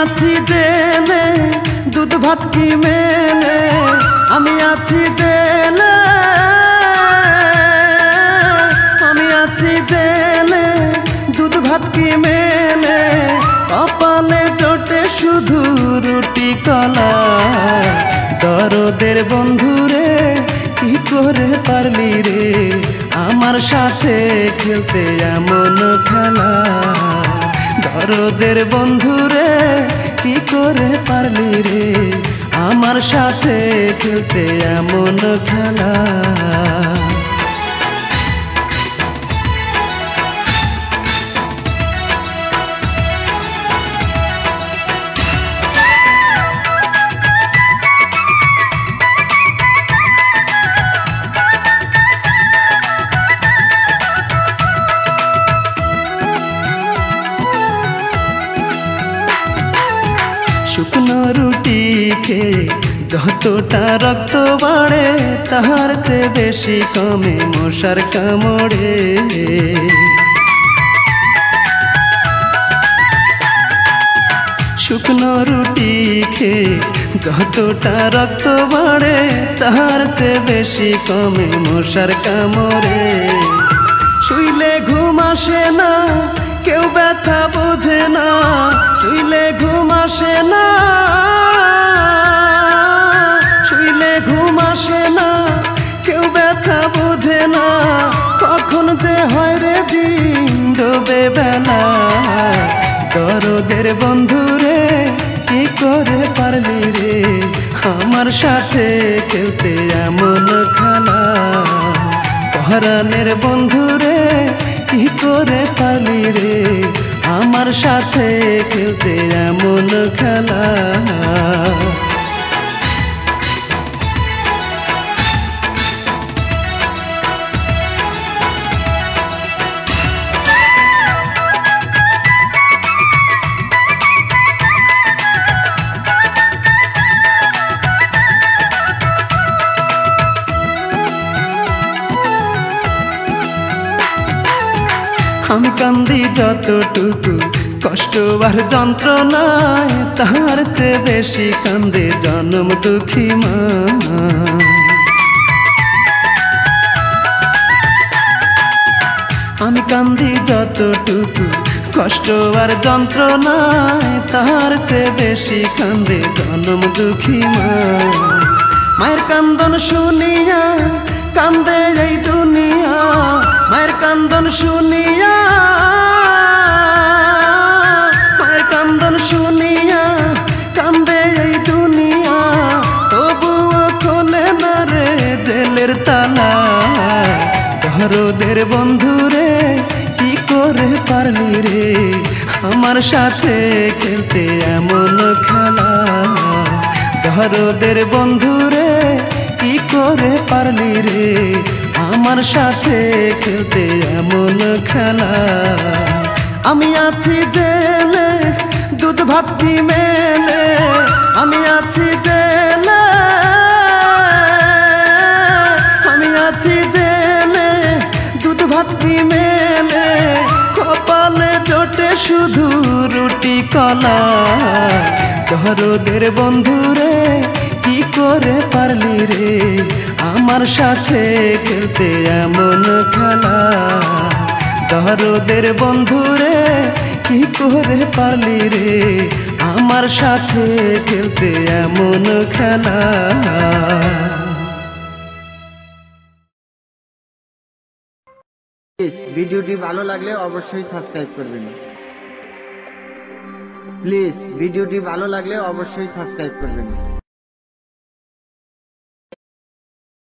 আছি জেনে দুধ ভাত কি মেলে, আমি আছি জেনে, আমি আছি জেনে দুধ ভাত কি মেলে, কপালে জোটে শুধু রুটি কলা। দরদের বন্ধুরে কি করে পারলি রে আমার সাথে খেলতে এমন খেলা। দরদের বন্ধুরে কি করে পারলি রে আমার সাথে খেলতে এমন খেলা। শুকনো রুটি খেয়ে যতটা রক্ত বাড়ে, তাহার চেয়ে বেশি কমে মশার কামড়ে। শুকনো রুটি খেয়ে যতটা রক্ত বাড়ে, তাহার চেয়ে বেশি কমে মশার কামড়ে। শুইলে ঘুম আসে না, কেউ ব্যথা বোঝে না, শুইলে ঘুম আসে না, শুইলে ঘুম আসে না, কেউ ব্যথা বোঝে না, কখন যে হয় রে দিন ডোবে বেলা। দরদের বন্ধুরে কি করে পারলি রে আমার সাথে খেলতে এমন খেলা। পরাণের বন্ধুরে কি করে পারলি রে আমার সাথে খেলতে এমন খেলা। আমি কান্দি যতটুকু কষ্ট আর যন্ত্রণায়, তাহার চেয়ে বেশি কান্দে জনম দুঃখী মা। আমি কান্দি যতটুকু কষ্ট আর যন্ত্রণায়, তাহার চেয়ে বেশি কান্দে জনম দুঃখী মা। মায়ের কান্দন শুনিয়া কান্দে এই দুনিয়া, মায়ের কান্দন শুনিয়া, মায়ের কান্দন শুনিয়া কান্দে এই দুনিয়া, তবুও খোলে না রে জেলের তালা। দরদের বন্ধুরে কি করে পারলি রে আমার সাথে খেলতে এমন খেলা। দরদের বন্ধুরে কি করে পারলি রে আমার সাথে খেলতে এমন খেলা। আমি আছি জেলে দুধ ভাত কি মেলে, আমি আছি জেলে, আমি আছি জেলে দুধ ভাত কি মেলে, কপালে জোটে শুধু রুটি কলা। দরদের বন্ধুরে কি করে পারলি রে আমার সাথে খেলতে এমন খেলা। দরদের বন্ধুরে কি করে পারলি রে আমার সাথে খেলতে এমন খেলা। ভিডিওটি ভালো লাগলে অবশ্যই সাবস্ক্রাইব করবেন। প্লিজ ভিডিওটি ভালো লাগলে অবশ্যই সাবস্ক্রাইব করবেন।